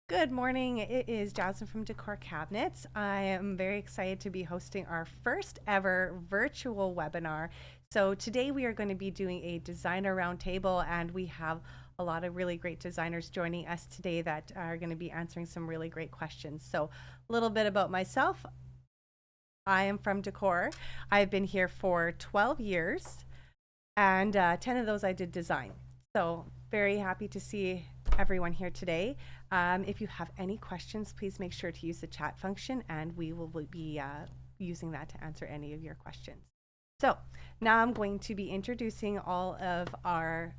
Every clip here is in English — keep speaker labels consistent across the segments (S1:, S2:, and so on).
S1: Good morning. It is Jazmyn from Decor Cabinets. I am very excited to be hosting our first ever virtual webinar. So today we are going to be doing a designer roundtable, and we have a lot of really great designers joining us today that are going to be answering some really great questions. So a little bit about myself. I am from Decor. I've been here for 12 years, and 10 of those I did design. So very happy to see everyone here today. If you have any questions, please make sure to use the chat function, and we will be using that to answer any of your questions. So now I'm going to be introducing all of our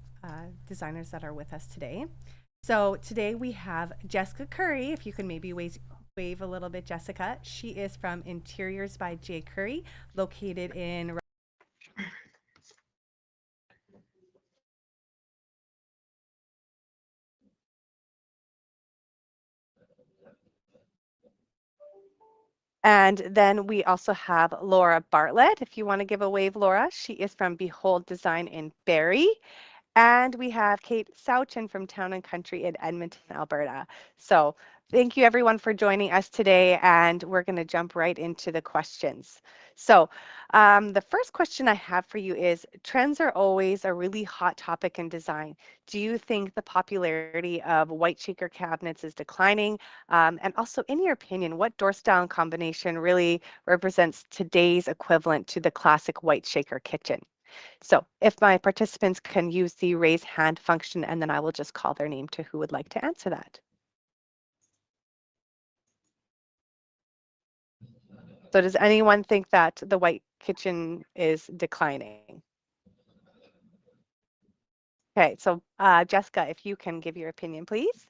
S1: designers that are with us today. So today we have J.Curry. If you can maybe wave a little bit, Jessica. She is from Interiors by J.Curry, located in And then we also have Laura Bartlett. If you want to give a wave, Laura, she is from Behold Design in Barrie. And we have Kate Sawchyn from Towne Countree in Edmonton, Alberta. So thank you everyone for joining us today, and we're going to jump right into the questions. So the first question I have for you is, trends are always a really hot topic in design. Do you think the popularity of white shaker cabinets is declining? And also, in your opinion, what door style combination really represents today's equivalent to the classic white shaker kitchen? So if my participants can use the raise hand function, and then I will just call their name to who would like to answer that. So does anyone think that the white kitchen is declining? Okay, so Jessica, if you can give your opinion, please.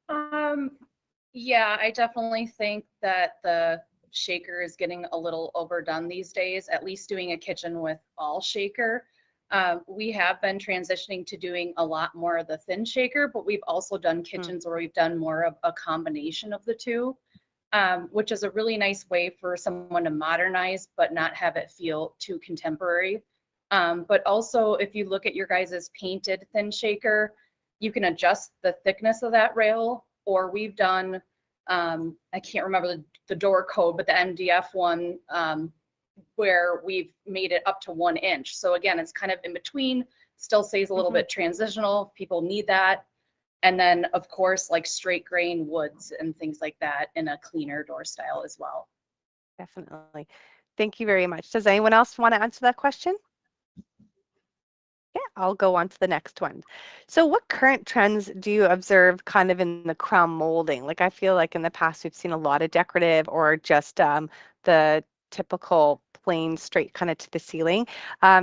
S2: Um, yeah, I definitely think that the shaker is getting a little overdone these days, at least doing a kitchen with all shaker. We have been transitioning to doing a lot more of the thin shaker, but we've also done kitchens where we've done more of a combination of the two, which is a really nice way for someone to modernize, but not have it feel too contemporary. But also, if you look at your guys's painted thin shaker, you can adjust the thickness of that rail, or we've done, I can't remember the door code, but the MDF one, where we've made it up to 1 inch. So again, it's kind of in between, still stays a little bit transitional. People need that. And then of course, like straight grain woods and things like that in a cleaner door style as well.
S1: Definitely. Thank you very much. Does anyone else want to answer that question? Yeah, I'll go on to the next one. So what current trends do you observe kind of in the crown molding? Like I feel like in the past we've seen a lot of decorative or just the typical plain straight kind of to the ceiling.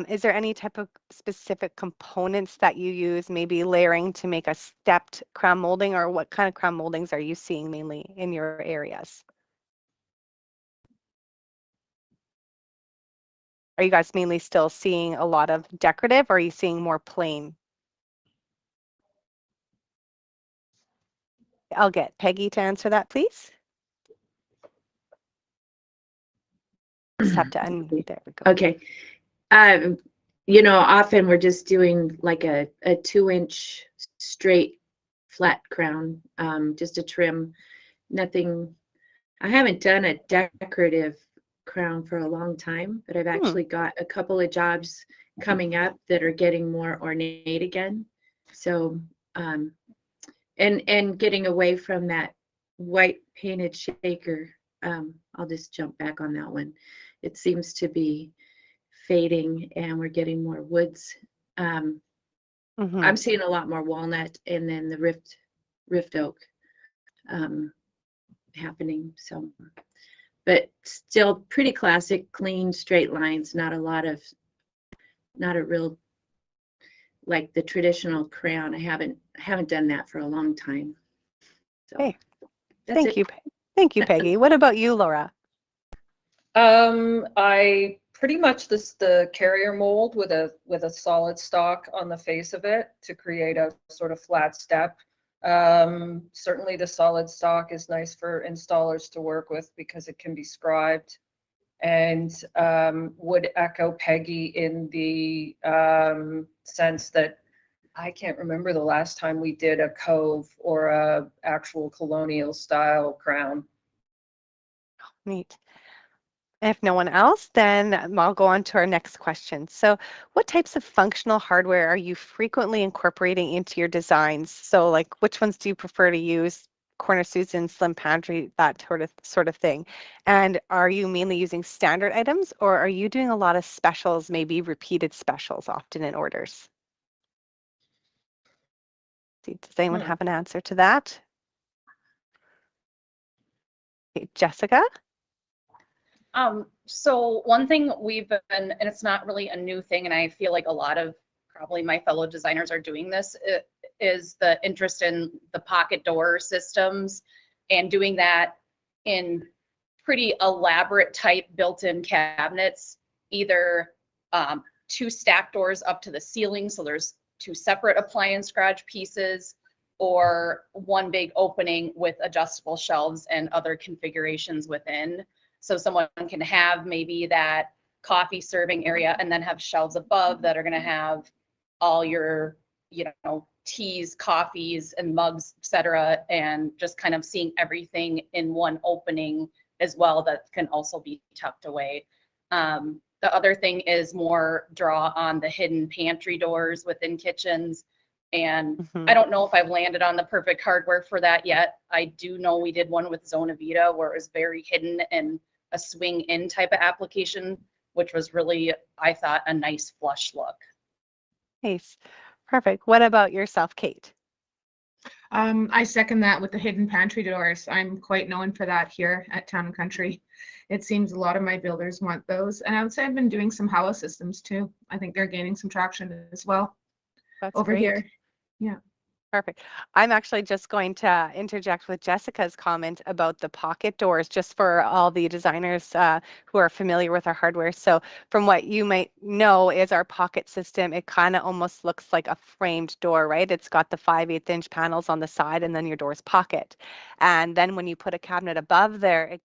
S1: Is there any type of specific components that you use, maybe layering to make a stepped crown molding, or what kind of crown moldings are you seeing mainly in your areas? Are you guys mainly still seeing a lot of decorative, or are you seeing more plain? I'll get Peggy to answer that, please. Just have to unmute. There we go.
S3: Okay. Often we're just doing like a 2-inch straight flat crown, just a trim, nothing. I haven't done a decorative crown for a long time, but I've actually got a couple of jobs coming up that are getting more ornate again. So, and getting away from that white painted shaker. I'll just jump back on that one. It seems to be fading and we're getting more woods. I'm seeing a lot more walnut and then the rift oak happening. So, but still pretty classic, clean, straight lines, not a real, like the traditional crown. I haven't done that for a long time. So
S1: hey, thank you. Thank you, Peggy. What about you, Laura?
S4: I pretty much the carrier mold with a solid stock on the face of it to create a sort of flat step. Certainly the solid stock is nice for installers to work with because it can be scribed, and would echo Peggy in the sense that I can't remember the last time we did a cove or a actual colonial style crown.
S1: Neat. If no one else, then I'll go on to our next question. So, what types of functional hardware are you frequently incorporating into your designs? So, like, which ones do you prefer to use? Corner Susan, Slim Pantry, that sort of thing. And are you mainly using standard items, or are you doing a lot of specials, maybe repeated specials, often in orders? Does anyone have an answer to that? Okay, Jessica?
S2: So one thing we've been, and it's not really a new thing, and I feel like a lot of probably my fellow designers are doing this, is the interest in the pocket door systems and doing that in pretty elaborate type built-in cabinets, either two stack doors up to the ceiling, so there's two separate appliance garage pieces, or one big opening with adjustable shelves and other configurations within. So someone can have maybe that coffee serving area and then have shelves above that are going to have all your, teas, coffees, and mugs, etc., and just kind of seeing everything in one opening as well that can also be tucked away. The other thing is more draw on the hidden pantry doors within kitchens. And I don't know if I've landed on the perfect hardware for that yet. I do know we did one with Zona Vita where it was very hidden and a swing in type of application, which was really, I thought, a nice flush look.
S1: Nice. Perfect. What about yourself, Kate?
S5: I second that with the hidden pantry doors. I'm quite known for that here at Towne Countree. It seems a lot of my builders want those. And I would say I've been doing some Hala systems too. I think they're gaining some traction as well.
S1: That's
S5: over
S1: great.
S5: here. Yeah.
S1: Perfect. I'm actually just going to interject with Jessica's comment about the pocket doors, just for all the designers who are familiar with our hardware. So from what you might know is our pocket system, it kind of almost looks like a framed door, right? It's got the 5/8 inch panels on the side and then your door's pocket. And then when you put a cabinet above there, it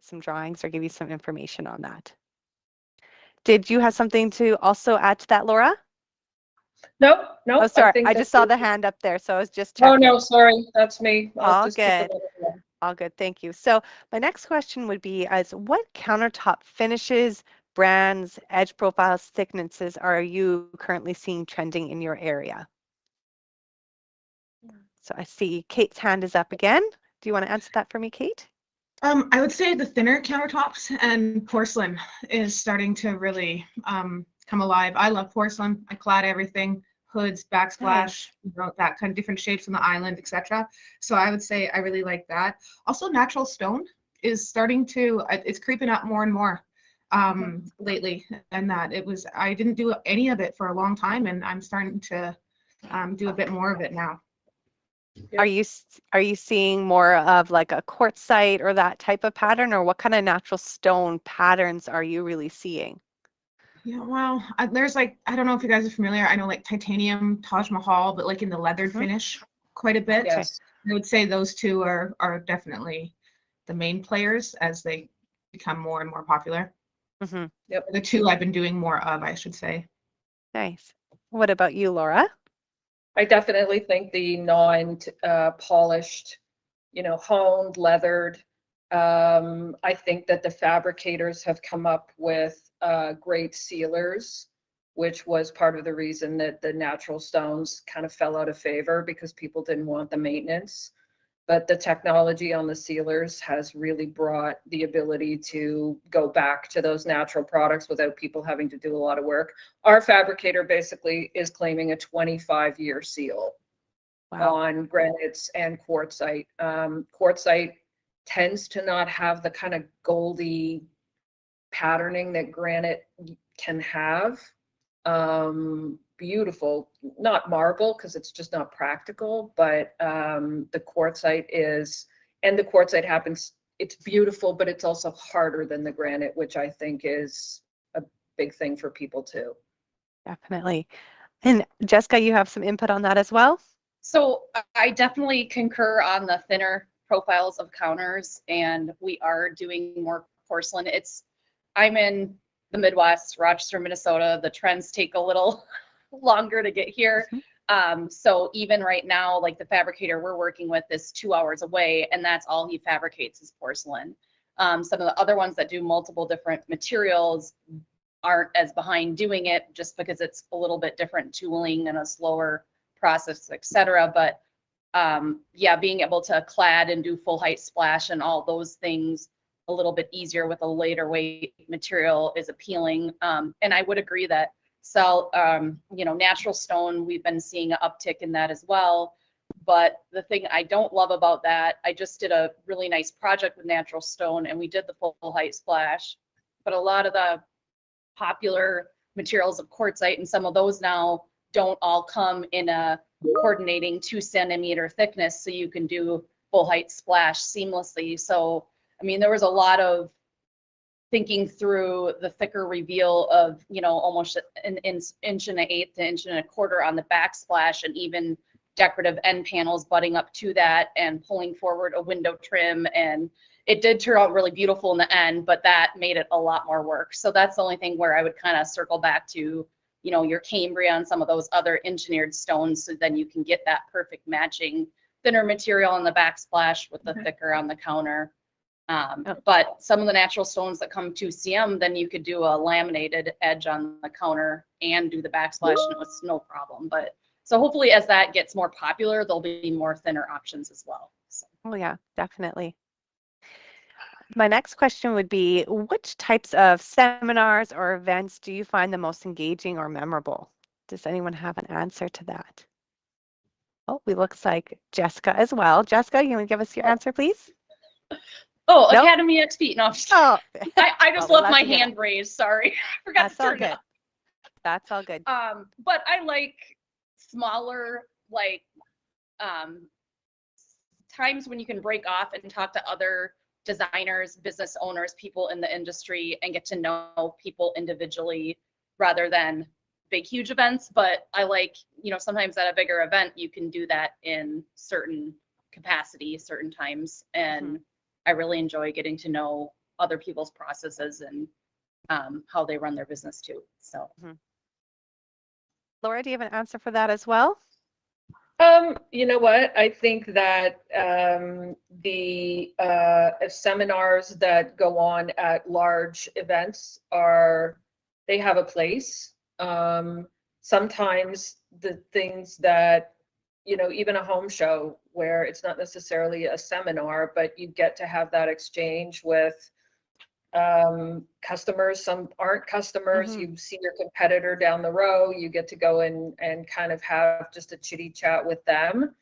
S1: some drawings or give you some information on that. Did you have something to also add to that, Laura?
S4: No,
S1: Oh,
S4: I
S1: sorry.
S4: think
S1: I
S4: that's
S1: just saw
S4: it.
S1: the hand up there, so I was just
S4: Oh,
S1: checking.
S4: no, sorry, that's me. I'll
S1: All
S4: just keep it
S1: good.
S4: moving.
S1: All good. Thank you. So my next question would be as what countertop finishes, brands, edge profiles, thicknesses are you currently seeing trending in your area? So I see Kate's hand is up again. Do you want to answer that for me, Kate?
S5: I would say the thinner countertops and porcelain is starting to really come alive. I love porcelain. I clad everything, hoods, backsplash, that kind of different shapes on the island, etc. So I would say I really like that. Also, natural stone is starting to, it's creeping up more and more lately. And that I didn't do any of it for a long time, and I'm starting to do a bit more of it now.
S1: Are you seeing more of like a quartzite or that type of pattern, or what kind of natural stone patterns are you really seeing?
S5: Yeah, well, there's like, I don't know if you guys are familiar. I know like titanium, Taj Mahal, but like in the leathered finish quite a bit.
S4: Yes.
S5: I would say those two are definitely the main players as they become more and more popular.
S4: Yep.
S5: The two I've been doing more of, I should say.
S1: Nice. What about you, Laura?
S4: I definitely think the non-polished, honed, leathered. I think that the fabricators have come up with great sealers, which was part of the reason that the natural stones kind of fell out of favor because people didn't want the maintenance. But the technology on the sealers has really brought the ability to go back to those natural products without people having to do a lot of work. Our fabricator basically is claiming a 25-year seal on granites and quartzite. Quartzite tends to not have the kind of goldy patterning that granite can have. Beautiful, not marble because it's just not practical, but the quartzite is, and the quartzite happens, it's beautiful, but it's also harder than the granite, which I think is a big thing for people too.
S1: Definitely. And Jessica, you have some input on that as well?
S2: So I definitely concur on the thinner profiles of counters, and we are doing more porcelain. I'm in the Midwest, Rochester, Minnesota. The trends take a little longer to get here. So even right now, like the fabricator we're working with is 2 hours away, and that's all he fabricates is porcelain. Some of the other ones that do multiple different materials aren't as behind doing it just because it's a little bit different tooling and a slower process, etc. But yeah, being able to clad and do full height splash and all those things a little bit easier with a lighter weight material is appealing. And I would agree that natural stone, we've been seeing an uptick in that as well. But the thing I don't love about that, I just did a really nice project with natural stone and we did the full height splash. But a lot of the popular materials of quartzite and some of those now don't all come in a coordinating 2 centimeter thickness, so you can do full height splash seamlessly. So, I mean, there was a lot of thinking through the thicker reveal of, almost an inch and an eighth to inch and a quarter on the backsplash, and even decorative end panels butting up to that and pulling forward a window trim. And it did turn out really beautiful in the end, but that made it a lot more work. So that's the only thing where I would kind of circle back to, your Cambria and some of those other engineered stones, so then you can get that perfect matching thinner material on the backsplash with the thicker on the counter. But some of the natural stones that come 2 cm, then you could do a laminated edge on the counter and do the backsplash, and it's no problem. But so hopefully as that gets more popular, there'll be more thinner options as well. So.
S1: Oh yeah, definitely. My next question would be, which types of seminars or events do you find the most engaging or memorable? Does anyone have an answer to that? Oh, it looks like Jessica as well. Jessica, you want to give us your answer, please?
S2: Oh,
S1: Nope.
S2: Academy XP. No,
S1: Oh.
S2: I just left my hand raised. Sorry. I forgot
S1: That's
S2: to
S1: all
S2: turn it
S1: good.
S2: up.
S1: That's all good.
S2: But I like smaller, times when you can break off and talk to other designers, business owners, people in the industry, and get to know people individually rather than big, huge events. But I like, sometimes at a bigger event, you can do that in certain capacity, certain times. And I really enjoy getting to know other people's processes and how they run their business too. So.
S1: Laura, do you have an answer for that as well?
S4: You know what? I think that the seminars that go on at large events they have a place. Sometimes the things that, even a home show where it's not necessarily a seminar, but you get to have that exchange with customers. Some aren't customers. You see your competitor down the row, you get to go and kind of have just a chitty chat with them.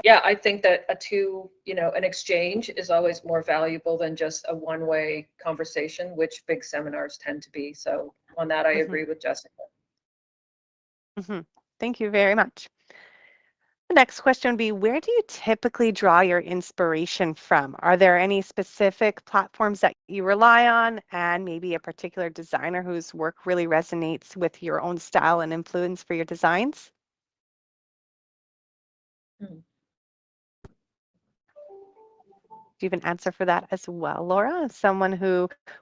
S4: Yeah, I think that an exchange is always more valuable than just a one-way conversation, which big seminars tend to be. So on that, I agree with Jessica.
S1: Thank you very much. The next question would be, where do you typically draw your inspiration from? Are there any specific platforms that you rely on, and maybe a particular designer whose work really resonates with your own style and influence for your designs? Do you have an answer for that as well, Laura? Someone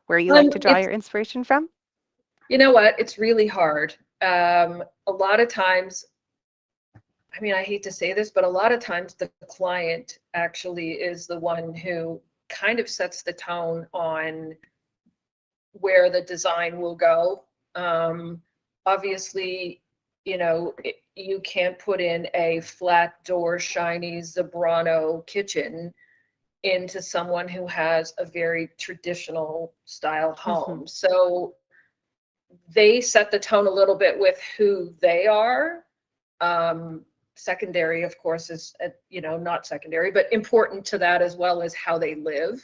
S1: where you like to draw your inspiration from?
S4: You know what? It's really hard. A lot of times, I mean, I hate to say this, but a lot of times the client actually is the one who kind of sets the tone on where the design will go. Obviously, you can't put in a flat door, shiny Zebrano kitchen into someone who has a very traditional style home. So they set the tone a little bit with who they are. Secondary, of course, is, not secondary, but important to that as well as how they live.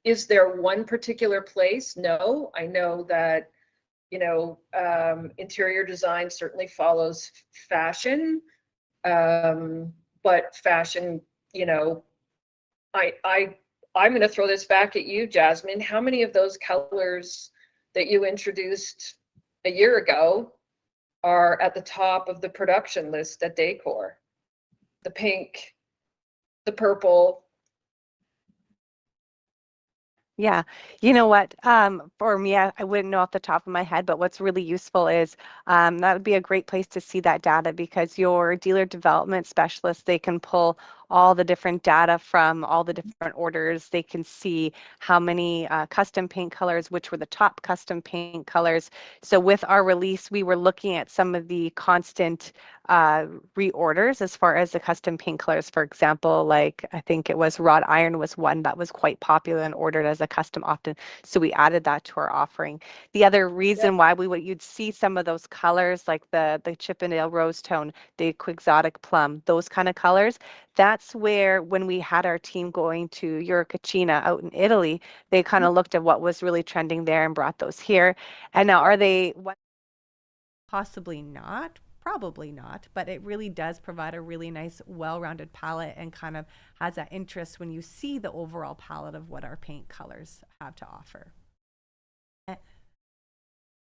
S4: is there one particular place? No, I know that, you know, interior design certainly follows fashion, but fashion, you know, I'm going to throw this back at you, Jazmyn. How many of those colors that you introduced a year ago are at the top of the production list at Decor? The pink, the purple.
S1: Yeah, you know what? For me, I wouldn't know off the top of my head, but what's really useful is that would be a great place to see that data because your dealer development specialists, they can pull all the different data from all the different orders. They can see how many custom paint colors, which were the top custom paint colors. So with our release, we were looking at some of the constant reorders as far as the custom paint colors. For example, like I think it was wrought iron was one that was quite popular and ordered as a custom often. So we added that to our offering. The other reason why you'd see some of those colors like the Chippendale rose tone, the quixotic plum, those kind of colors, that's where when we had our team going to Eurocachina out in Italy, they kind of looked at what was really trending there and brought those here. And now are they what? Possibly not. Probably not, but it really does provide a really nice, well-rounded palette and kind of has that interest when you see the overall palette of what our paint colors have to offer.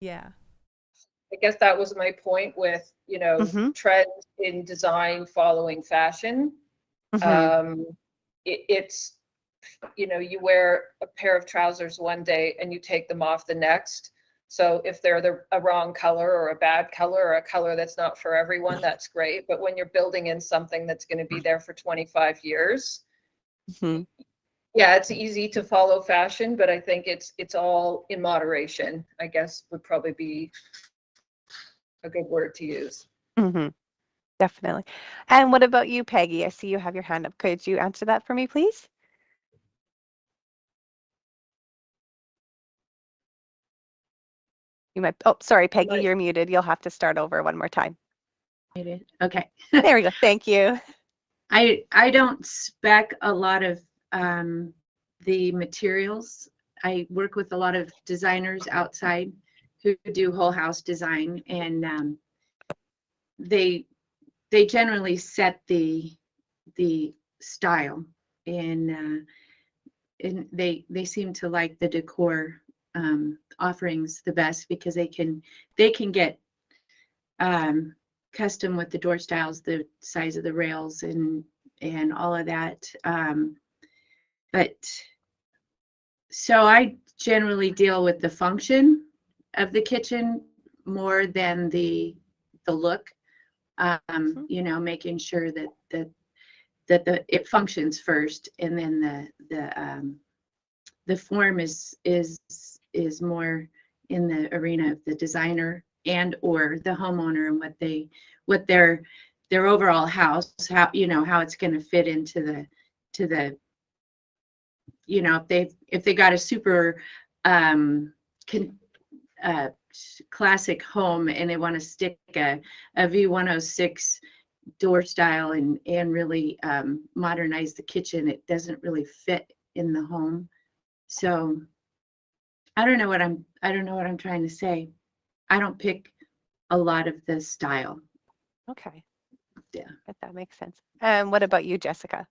S1: Yeah.
S4: I guess that was my point with, you know, trends in design following fashion. It's, you know, you wear a pair of trousers one day and you take them off the next. So if they're a wrong color or a bad color or a color that's not for everyone, that's great. But when you're building in something that's going to be there for 25 years, yeah, it's easy to follow fashion, but I think it's all in moderation, I guess would probably be a good word to use.
S1: Definitely. And what about you, Peggy? I see you have your hand up. Could you answer that for me, please? You might, oh, sorry, Peggy, you're muted. You'll have to start over one more time.
S3: Okay.
S1: There we go. Thank you.
S3: I don't spec a lot of the materials. I work with a lot of designers outside who do whole house design, and they generally set the style, and they seem to like the decor offerings the best because they can get custom with the door styles, the size of the rails, and all of that. But so I generally deal with the function of the kitchen more than the look. You know, making sure that it functions first, and then the form is more in the arena of the designer and or the homeowner and what their overall house, how, you know, how it's going to fit into the you know, if they got a super classic home and they want to stick a V106 door style and really modernize the kitchen, it doesn't really fit in the home. So I don't know what I'm trying to say. I don't pick a lot of the style.
S1: Okay.
S3: Yeah.
S1: If that makes sense. And what about you, Jessica?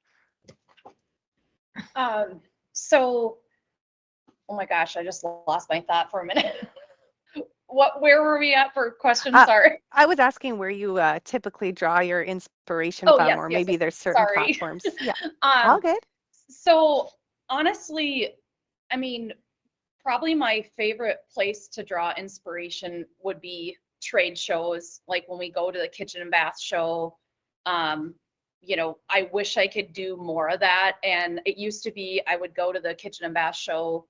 S2: So, oh my gosh, I just lost my thought for a minute. Where were we at for questions? Sorry.
S1: I was asking where you typically draw your inspiration from,
S2: yes,
S1: or
S2: yes,
S1: maybe there's certain
S2: sorry.
S1: platforms. Yeah. All good.
S2: So honestly, I mean, probably my favorite place to draw inspiration would be trade shows, like when we go to the kitchen and bath show. You know, I wish I could do more of that. And it used to be I would go to the kitchen and bath show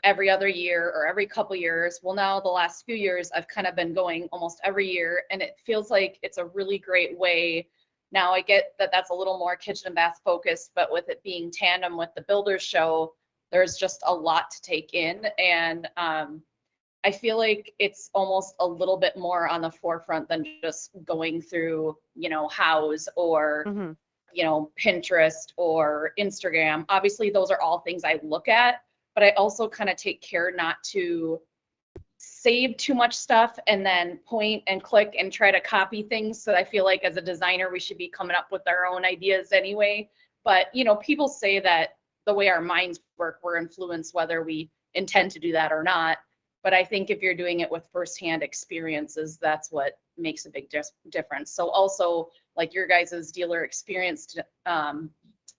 S2: every other year or every couple years. Well, now the last few years, I've kind of been going almost every year, and it feels like it's a really great way. Now I get that that's a little more kitchen and bath focused, but with it being tandem with the builders show, there's just a lot to take in. And I feel like it's almost a little bit more on the forefront than just going through, you know, Houzz or, you know, Pinterest or Instagram. Obviously, those are all things I look at, but I also kind of take care not to save too much stuff and then point and click and try to copy things. So I feel like as a designer, we should be coming up with our own ideas anyway. But, you know, people say that the way our minds work, we're influenced whether we intend to do that or not. But I think if you're doing it with firsthand experiences, that's what makes a big difference. So also, like your guys' dealer experience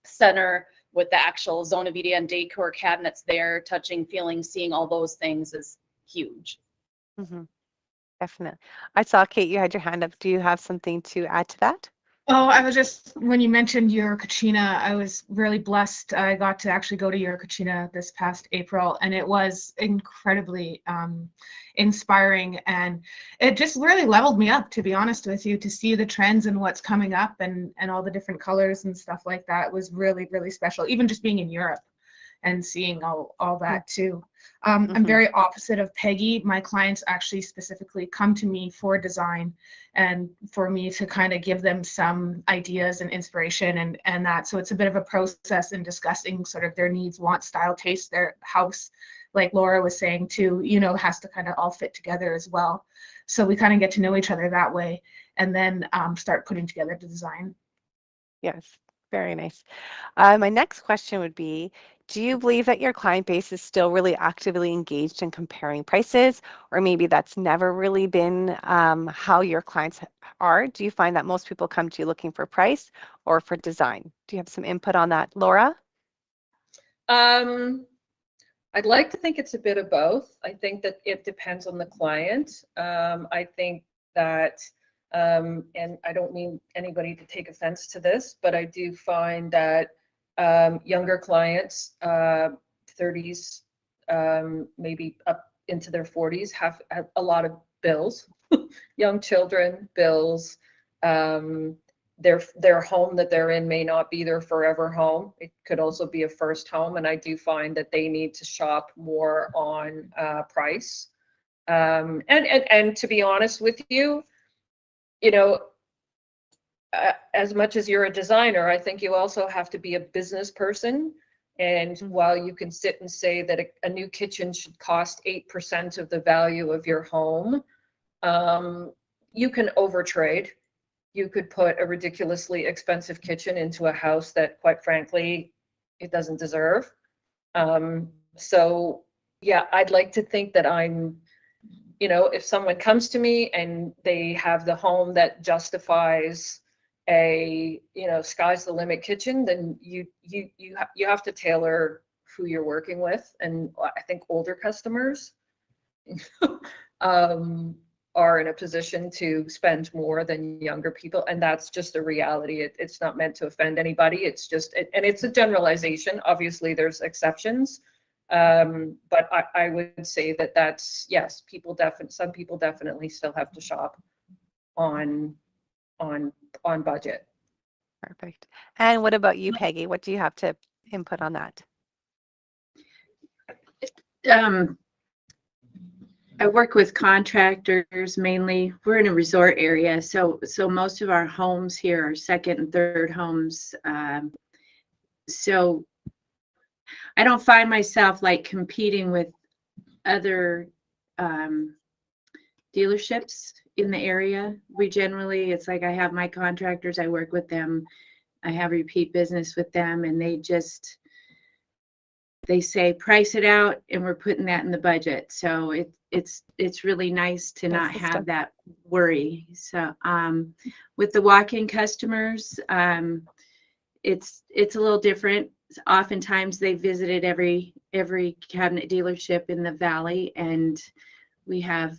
S2: center with the actual Zona Vida and Decor cabinets there, touching, feeling, seeing all those things is huge.
S1: Mm-hmm. Definitely. I saw, Kate, you had your hand up. Do you have something to add to that?
S5: Oh, I was just, when you mentioned your Kachina, I was really blessed. I got to actually go to your Kachina this past April, and it was incredibly inspiring. And it just really leveled me up, to be honest with you, to see the trends and what's coming up and all the different colors and stuff like that was really, really special. Even just being in Europe and seeing all that too. I'm very opposite of Peggie. My clients actually specifically come to me for design and for me to kind of give them some ideas and inspiration and that. So it's a bit of a process in discussing sort of their needs, wants, style, taste, their house, like Laura was saying too, you know, has to kind of all fit together as well. So we kind of get to know each other that way and then start putting together the design.
S1: Yes, very nice. My next question would be, do you believe that your client base is still really actively engaged in comparing prices, or maybe that's never really been how your clients are? Do you find that most people come to you looking for price or for design? Do you have some input on that, Laura?
S4: I'd like to think it's a bit of both. I think that it depends on the client. I think that, and I don't mean anybody to take offense to this, but I do find that younger clients, 30s, maybe up into their 40s, have a lot of bills, young children, bills. Their home that they're in may not be their forever home. It could also be a first home, and I do find that they need to shop more on price. And to be honest with you, you know, as much as you're a designer, I think you also have to be a business person. And while you can sit and say that a new kitchen should cost 8% of the value of your home, you can overtrade. You could put a ridiculously expensive kitchen into a house that, quite frankly, it doesn't deserve. So yeah, I'd like to think that I'm, you know, if someone comes to me and they have the home that justifies a, you know, sky's the limit kitchen, then you have to tailor who you're working with. And I think older customers are in a position to spend more than younger people, and that's just a reality. It's not meant to offend anybody. It's just, and it's a generalization. Obviously, there's exceptions, but I would say that that's, yes, some people definitely still have to shop on budget.
S1: Perfect. And what about you, Peggie? What do you have to input on that?
S3: I work with contractors mainly. We're in a resort area, so most of our homes here are second and third homes. So I don't find myself like competing with other dealerships in the area. We generally, it's like I have my contractors, I work with them, I have repeat business with them, and they say price it out, and we're putting that in the budget. So it's really nice to not have that worry. So with the walk-in customers, it's a little different. Oftentimes they visited every cabinet dealership in the valley, and we have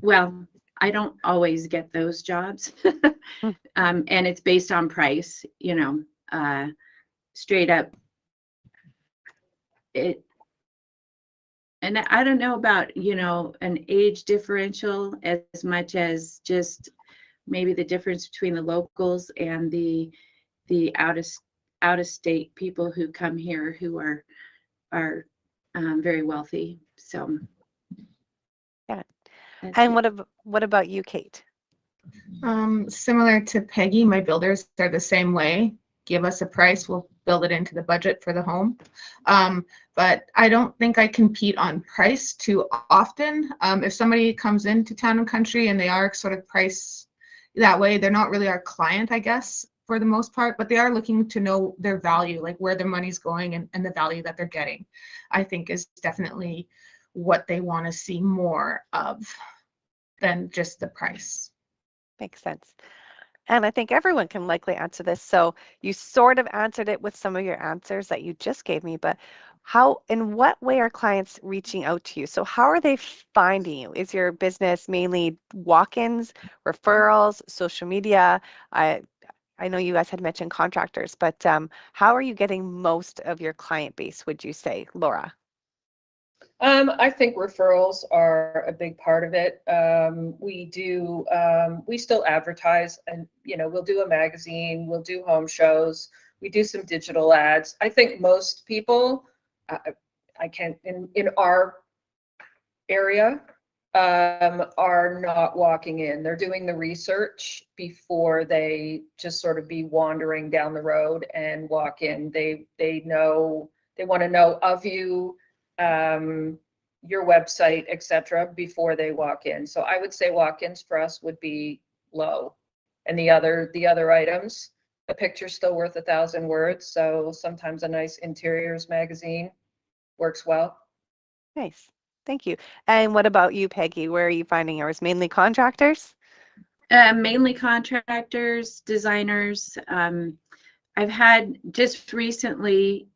S3: well, I don't always get those jobs. And it's based on price, you know, straight up. And I don't know about, you know, an age differential as much as just maybe the difference between the locals and the out of state people who come here who are very wealthy. So
S1: yeah. And what about you, Kate?
S5: Similar to Peggie, my builders are the same way. give us a price, we'll build it into the budget for the home. But I don't think I compete on price too often. If somebody comes into Town & Country and they are sort of price that way, they're not really our client, I guess, for the most part, but they are looking to know their value, like where their money's going and the value that they're getting, I think is definitely what they want to see more of than just the price.
S1: Makes sense. And I think everyone can likely answer this. So you sort of answered it with some of your answers that you just gave me, but in what way are clients reaching out to you? So how are they finding you? Is your business mainly walk-ins, referrals, social media? I know you guys had mentioned contractors, but how are you getting most of your client base, would you say, Laura?
S4: I think referrals are a big part of it. We still advertise, and we'll do a magazine, we'll do home shows, we do some digital ads. I think most people, I can't in our area, are not walking in. They're doing the research before they just sort of be wandering down the road and walk in. They want to know of you, your website, etc., before they walk in. So I would say walk-ins for us would be low, and the other items, a picture's still worth 1,000 words. So sometimes a nice interiors magazine works well.
S1: Nice. Thank you. And what about you, Peggy? Where are you finding yours? Mainly contractors?
S3: Mainly contractors, designers. I've had just recently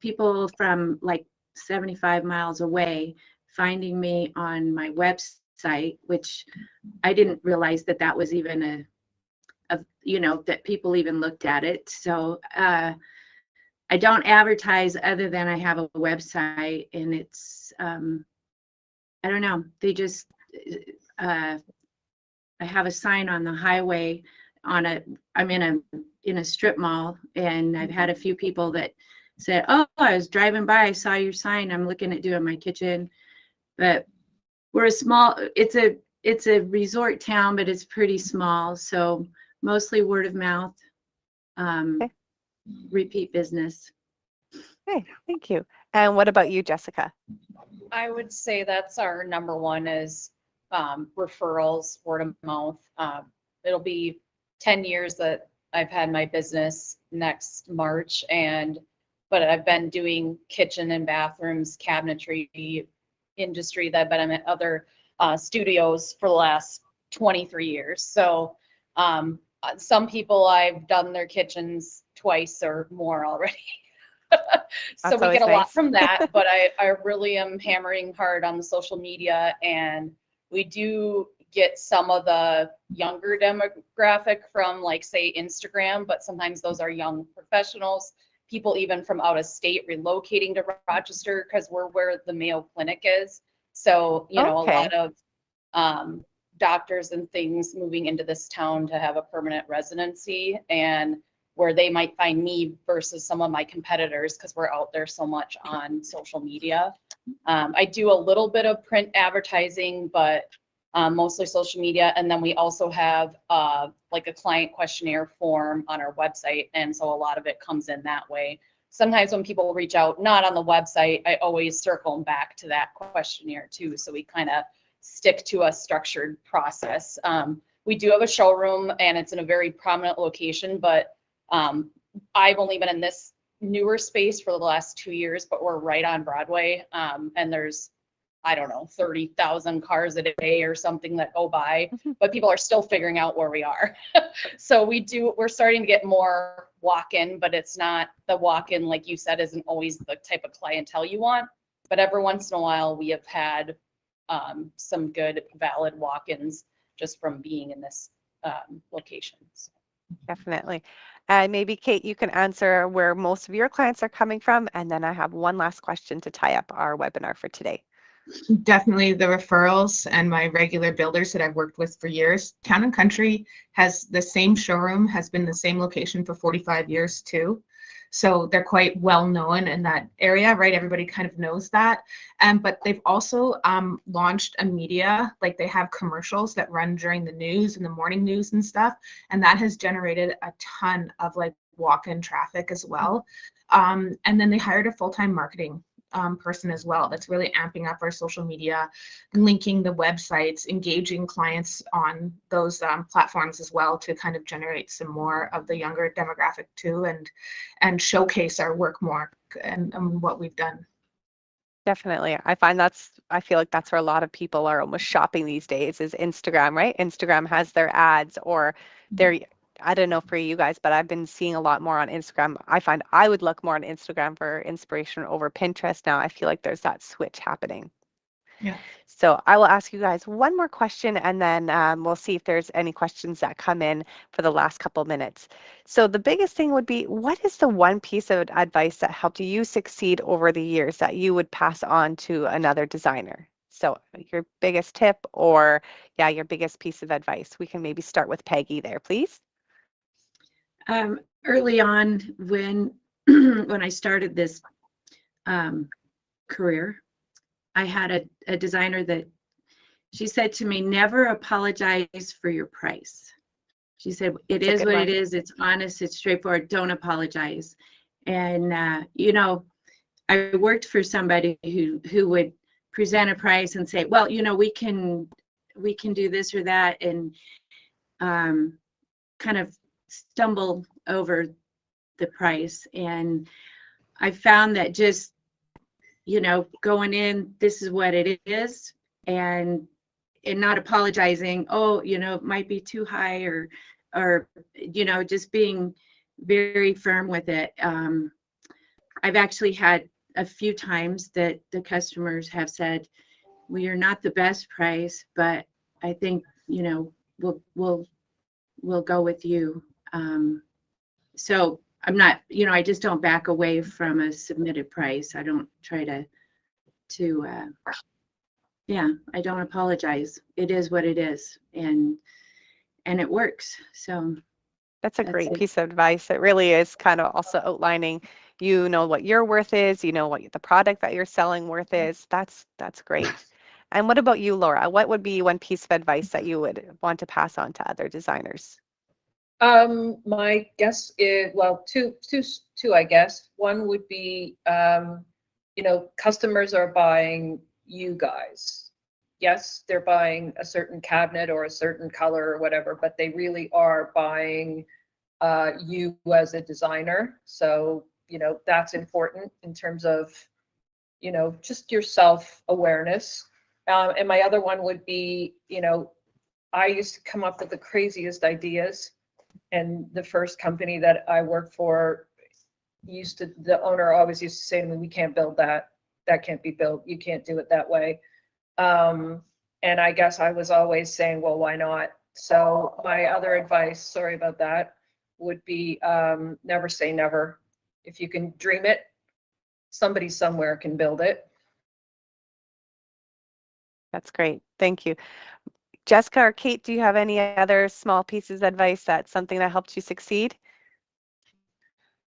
S3: people from like 75 miles away finding me on my website, which I didn't realize that was even that people even looked at it. So I don't advertise other than I have a website, and it's I don't know, they just I have a sign on the highway I'm in a strip mall, and I've had a few people that said, oh, I was driving by, I saw your sign, I'm looking at doing my kitchen. But it's a resort town, but it's pretty small, so mostly word of mouth,
S1: Okay.
S3: repeat business.
S1: Okay, thank you. And what about you, Jessica?
S2: I would say that's our number one is referrals, word of mouth. It'll be 10 years that I've had my business next March, but I've been doing kitchen and bathrooms, cabinetry industry that I've been at other studios for the last 23 years. So some people I've done their kitchens twice or more already. So we get a lot from that, but I really am hammering hard on the social media, and we do get some of the younger demographic from, like, say, Instagram, but sometimes those are young professionals, people even from out of state relocating to Rochester because we're where the Mayo Clinic is. So, a lot of doctors and things moving into this town to have a permanent residency, and where they might find me versus some of my competitors because we're out there so much on social media. I do a little bit of print advertising, but mostly social media. And then we also have like a client questionnaire form on our website. And so a lot of it comes in that way. Sometimes when people reach out, not on the website, I always circle them back to that questionnaire too. So we kind of stick to a structured process. We do have a showroom, and it's in a very prominent location, but I've only been in this newer space for the last 2 years, but we're right on Broadway. And there's, I don't know, 30,000 cars a day or something that go by, but people are still figuring out where we are. So we're starting to get more walk-in, but it's not the walk-in, like you said, isn't always the type of clientele you want. But every once in a while, we have had some good, valid walk-ins just from being in this location. So.
S1: Definitely. And maybe, Kate, you can answer where most of your clients are coming from. And then I have one last question to tie up our webinar for today.
S5: Definitely the referrals and my regular builders that I've worked with for years. Town & Country has the same showroom, has been the same location for 45 years too. So they're quite well known in that area, right? Everybody kind of knows that. But they've also launched a media, like they have commercials that run during the news and the morning news and stuff. And that has generated a ton of like walk-in traffic as well. And then they hired a full-time marketing person as well that's really amping up our social media, linking the websites, engaging clients on those platforms as well to kind of generate some more of the younger demographic too, and showcase our work more and what we've done.
S1: Definitely. I feel like that's where a lot of people are almost shopping these days is Instagram, right? Instagram has their ads or their, I don't know for you guys, but I've been seeing a lot more on Instagram. I find I would look more on Instagram for inspiration over Pinterest now. I feel like there's that switch happening.
S5: Yeah.
S1: So I will ask you guys one more question and then we'll see if there's any questions that come in for the last couple minutes. So the biggest thing would be, what is the one piece of advice that helped you succeed over the years that you would pass on to another designer? So your biggest tip or yeah, your biggest piece of advice. We can maybe start with Peggie there, please.
S3: Early on when when I started this career, I had a designer that she said to me, never apologize for your price. She said, it is what it is. It's honest. It's straightforward. Don't apologize. And, you know, I worked for somebody who would present a price and say, well, you know, we can do this or that, and kind of stumble over the price. And I found that just, you know, going in, this is what it is, and not apologizing, oh, you know, it might be too high, or you know, just being very firm with it. I've actually had a few times that the customers have said, we are not the best price, but I think, you know, we'll go with you. So I'm not, you know, I just don't back away from a submitted price. I don't try to yeah, I don't apologize. It is what it is, and it works. So
S1: that's a great piece of advice. It really is kind of also outlining, you know, what your worth is, you know, what the product that you're selling worth is. That's great. And what about you, Laura? What would be one piece of advice that you would want to pass on to other designers?
S4: My guess is, well, two, I guess. One would be, you know, customers are buying you guys. Yes, they're buying a certain cabinet or a certain color or whatever, but they really are buying you as a designer. So, you know, that's important in terms of, you know, just your self-awareness. And my other one would be, you know, I used to come up with the craziest ideas. And the first company that I worked for the owner always used to say to me, we can't build that. That can't be built. You can't do it that way. And I guess I was always saying, well, why not? So my other advice, sorry about that, would be never say never. If you can dream it, somebody somewhere can build it.
S1: That's great. Thank you. Jessica or Kate, do you have any other small pieces of advice that's something that helped you succeed?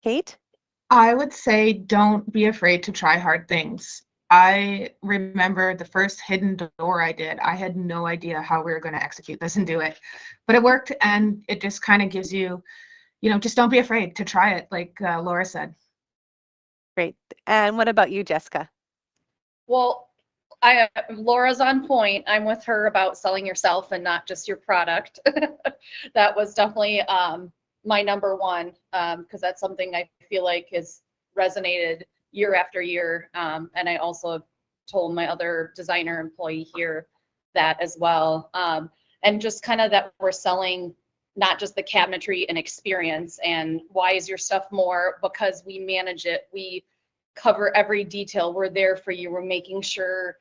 S1: Kate?
S5: I would say don't be afraid to try hard things. I remember the first hidden door I did. I had no idea how we were going to execute this and do it, but it worked, and it just kind of gives you, you know, just don't be afraid to try it, like Laura said.
S1: Great. And what about you, Jessica?
S2: Well, Laura's on point. I'm with her about selling yourself and not just your product. That was definitely my number one, because that's something I feel like has resonated year after year. And I also told my other designer employee here that as well. And just kind of that we're selling not just the cabinetry and experience, and why is your stuff more? Because we manage it. We cover every detail. We're there for you. We're making sure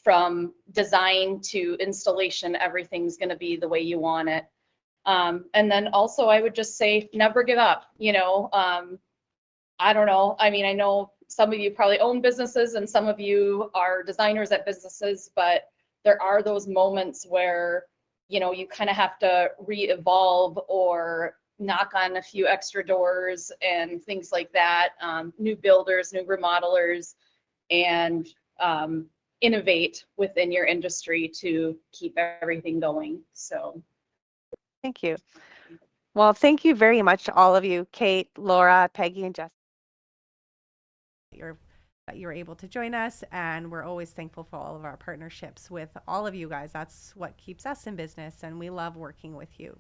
S2: from design to installation, everything's going to be the way you want it. And then also I would just say, never give up. You know, I don't know. I mean, I know some of you probably own businesses and some of you are designers at businesses, but there are those moments where, you know, you kind of have to re-evolve or knock on a few extra doors and things like that. New builders, new remodelers, and innovate within your industry to keep everything going. So
S1: thank you. Well, thank you very much to all of you, Kate, Laura, Peggy, and Jess. That you're able to join us, and we're always thankful for all of our partnerships with all of you guys. That's what keeps us in business, and we love working with you.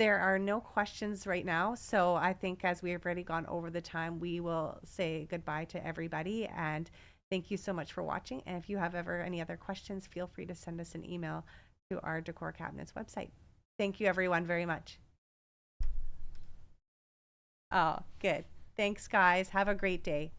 S1: There are no questions right now, so I think as we have already gone over the time, we will say goodbye to everybody, and thank you so much for watching. And if you have ever any other questions, feel free to send us an email to our Decor Cabinets website. Thank you, everyone, very much. Oh, good. Thanks, guys. Have a great day.